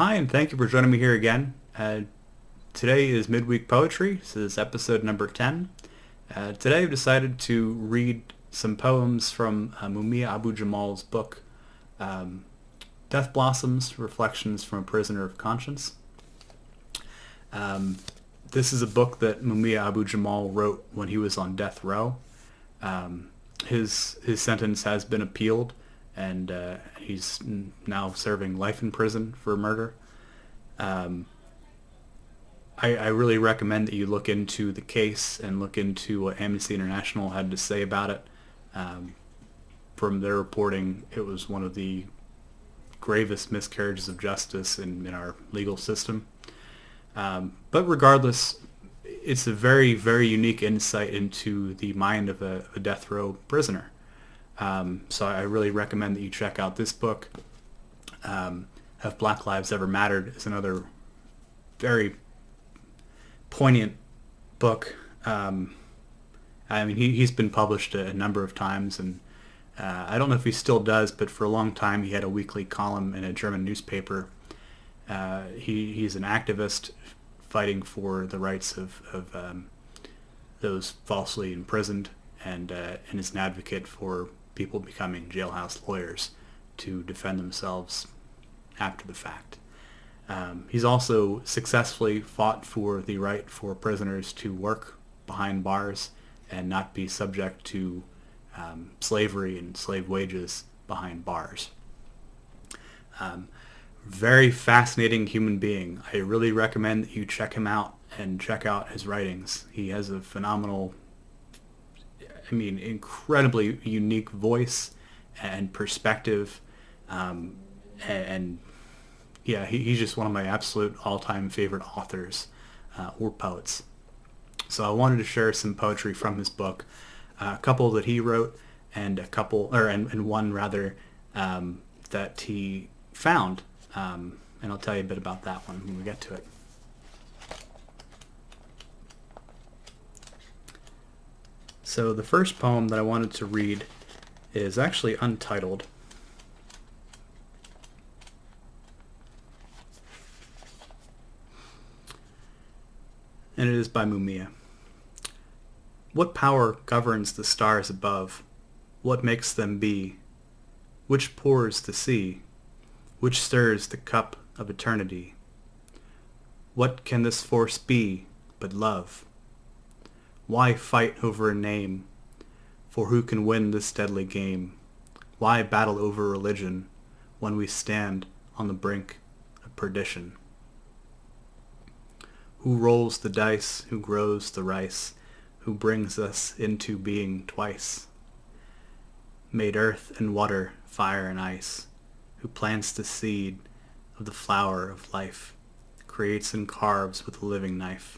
Hi, and thank you for joining me here again. Today is Midweek Poetry. This is episode number 10. Today I've decided to read some poems from Mumia Abu-Jamal's book, Death Blossoms, Reflections from a Prisoner of Conscience. This is a book that Mumia Abu-Jamal wrote when he was on death row. His sentence has been appealed, and he's now serving life in prison for murder. I really recommend that you look into the case and look into what Amnesty International had to say about it. From their reporting, it was one of the gravest miscarriages of justice in our legal system. But regardless, it's a very, very unique insight into the mind of a death row prisoner. So I really recommend that you check out this book. Have Black Lives Ever Mattered is another very poignant book. He's been published a number of times, and I don't know if he still does, but for a long time he had a weekly column in a German newspaper. He's an activist fighting for the rights of those falsely imprisoned, and is an advocate for people becoming jailhouse lawyers to defend themselves after the fact. He's also successfully fought for the right for prisoners to work behind bars and not be subject to slavery and slave wages behind bars. Very fascinating human being. I really recommend that you check him out and check out his writings. He has a phenomenal, incredibly unique voice and perspective. He's just one of my absolute all-time favorite authors or poets. So I wanted to share some poetry from his book, a couple that he wrote, and one that he found. And I'll tell you a bit about that one when we get to it. So the first poem that I wanted to read is actually untitled. And it is by Mumia. What power governs the stars above? What makes them be? Which pours the sea? Which stirs the cup of eternity? What can this force be but love? Why fight over a name? For who can win this deadly game? Why battle over religion when we stand on the brink of perdition? Who rolls the dice? Who grows the rice? Who brings us into being twice? Made earth and water, fire and ice. Who plants the seed of the flower of life, creates and carves with a living knife,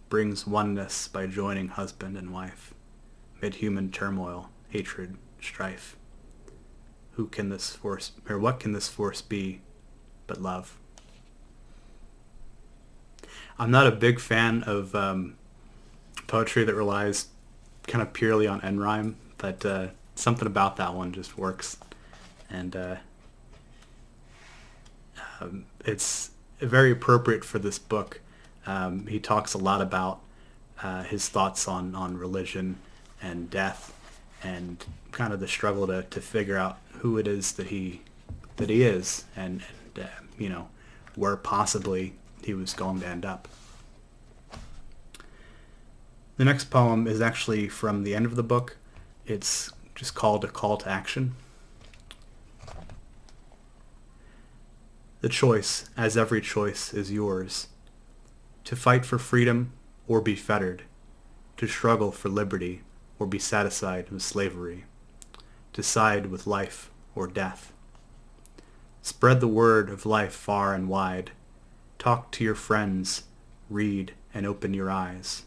brings oneness by joining husband and wife, mid human turmoil, hatred, strife. What can this force be but love? I'm not a big fan of poetry that relies kind of purely on end rhyme, but something about that one just works. And it's very appropriate for this book. He talks a lot about his thoughts on religion and death, and kind of the struggle to figure out who it is that he is, and where possibly he was going to end up. The next poem is actually from the end of the book. It's just called A Call to Action. The choice, as every choice, is yours. To fight for freedom or be fettered. To struggle for liberty or be satisfied with slavery. To side with life or death. Spread the word of life far and wide. Talk to your friends, read and open your eyes.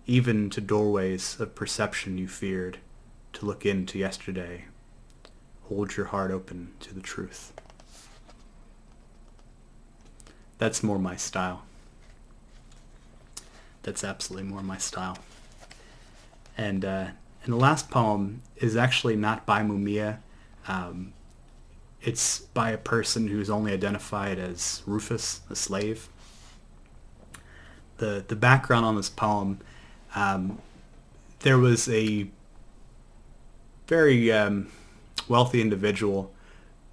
Even to doorways of perception you feared, to look into yesterday. Hold your heart open to the truth. That's more my style. That's absolutely more my style. And the last poem is actually not by Mumia. It's by a person who's only identified as Rufus, a slave. The background on this poem, there was a very wealthy individual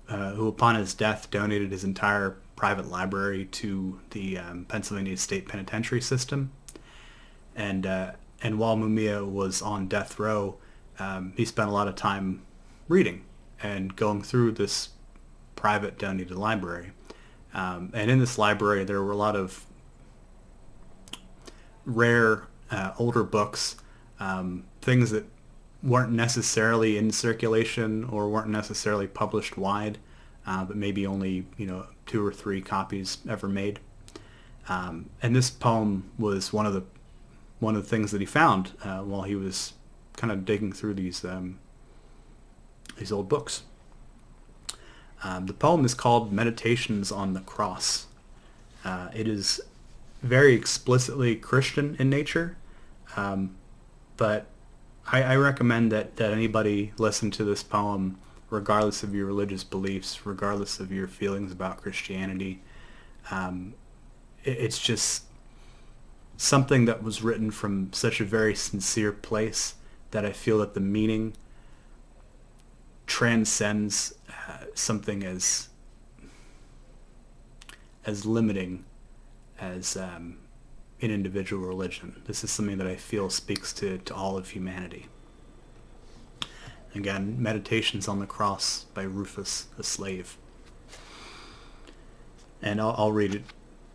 who, upon his death, donated his entire private library to the Pennsylvania State Penitentiary System. And while Mumia was on death row, he spent a lot of time reading and going through this private donated library. And in this library, there were a lot of rare older books, things that weren't necessarily in circulation or weren't necessarily published wide, but maybe only 2 or 3 copies ever made. And this poem was one of the things that he found while he was kind of digging through these old books. The poem is called Meditations on the Cross. It is very explicitly Christian in nature, but I recommend that anybody listen to this poem regardless of your religious beliefs, regardless of your feelings about Christianity. It's just something that was written from such a very sincere place that I feel that the meaning transcends something as limiting as an individual religion. This is something that I feel speaks to all of humanity. Again, Meditations on the Cross by Rufus, a slave. And I'll read it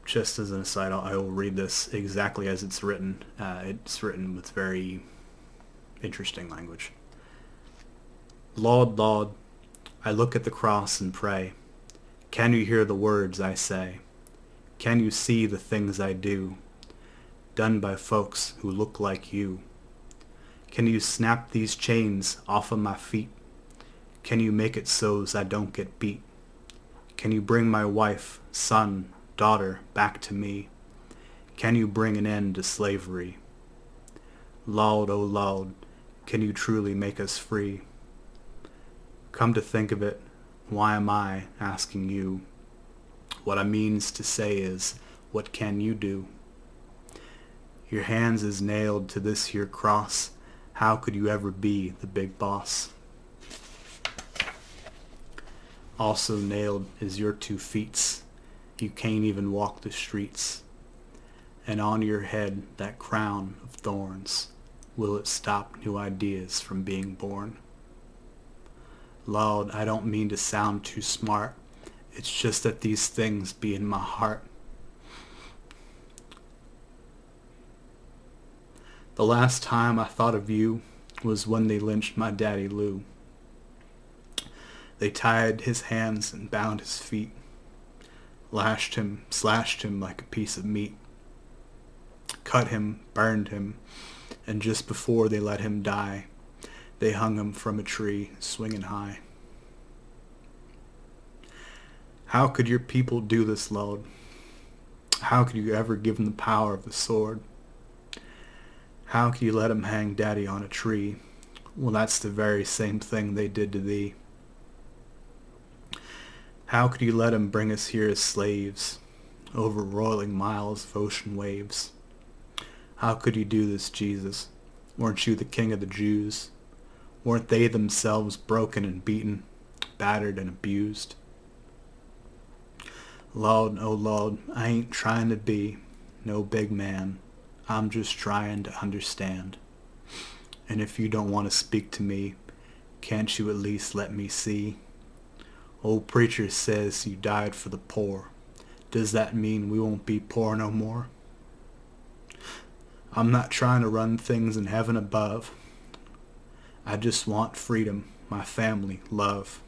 just as an aside. I will read this exactly as it's written. It's written with very interesting language. Lord, Lord, I look at the cross and pray. Can you hear the words I say? Can you see the things I do, done by folks who look like you? Can you snap these chains off of my feet? Can you make it so's I don't get beat? Can you bring my wife, son, daughter back to me? Can you bring an end to slavery? Lord, oh Lord, can you truly make us free? Come to think of it, why am I asking you? What I means to say is, what can you do? Your hands is nailed to this here cross. How could you ever be the big boss? Also nailed is your 2 feet. You can't even walk the streets. And on your head that crown of thorns. Will it stop new ideas from being born? Lord, I don't mean to sound too smart. It's just that these things be in my heart. The last time I thought of you was when they lynched my daddy Lou. They tied his hands and bound his feet, lashed him, slashed him like a piece of meat, cut him, burned him, and just before they let him die, they hung him from a tree swinging high. How could your people do this, Lord? How could you ever give them the power of the sword? How could you let them hang Daddy on a tree? Well, that's the very same thing they did to thee. How could you let them bring us here as slaves, over roiling miles of ocean waves? How could you do this, Jesus? Weren't you the King of the Jews? Weren't they themselves broken and beaten, battered and abused? Lord, oh Lord, I ain't trying to be no big man. I'm just trying to understand. And if you don't want to speak to me, can't you at least let me see? Old preacher says you died for the poor. Does that mean we won't be poor no more? I'm not trying to run things in heaven above. I just want freedom, my family, love.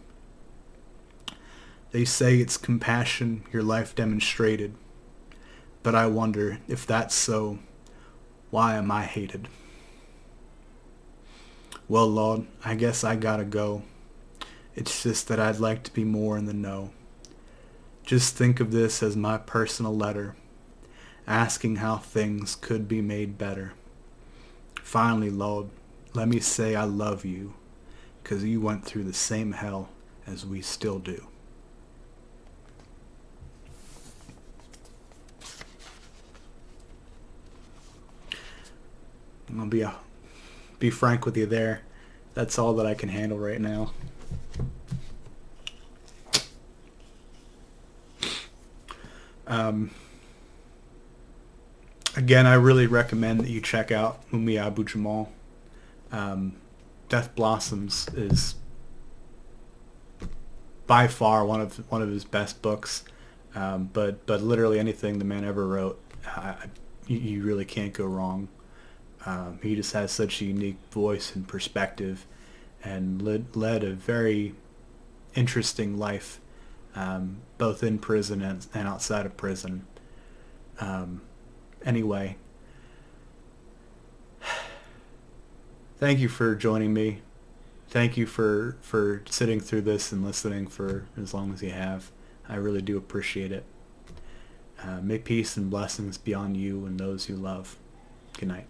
They say it's compassion your life demonstrated. But I wonder if that's so, why am I hated? Well, Lord, I guess I gotta go. It's just that I'd like to be more in the know. Just think of this as my personal letter, asking how things could be made better. Finally, Lord, let me say I love you, 'cause you went through the same hell as we still do. I'll be frank with you there. That's all that I can handle right now. Again, I really recommend that you check out Mumia Abu-Jamal. Death Blossoms is by far one of his best books. But literally anything the man ever wrote, you really can't go wrong. He just has such a unique voice and perspective, and led a very interesting life, both in prison and outside of prison. Anyway, thank you for joining me. Thank you for sitting through this and listening for as long as you have. I really do appreciate it. May peace and blessings be on you and those you love. Good night.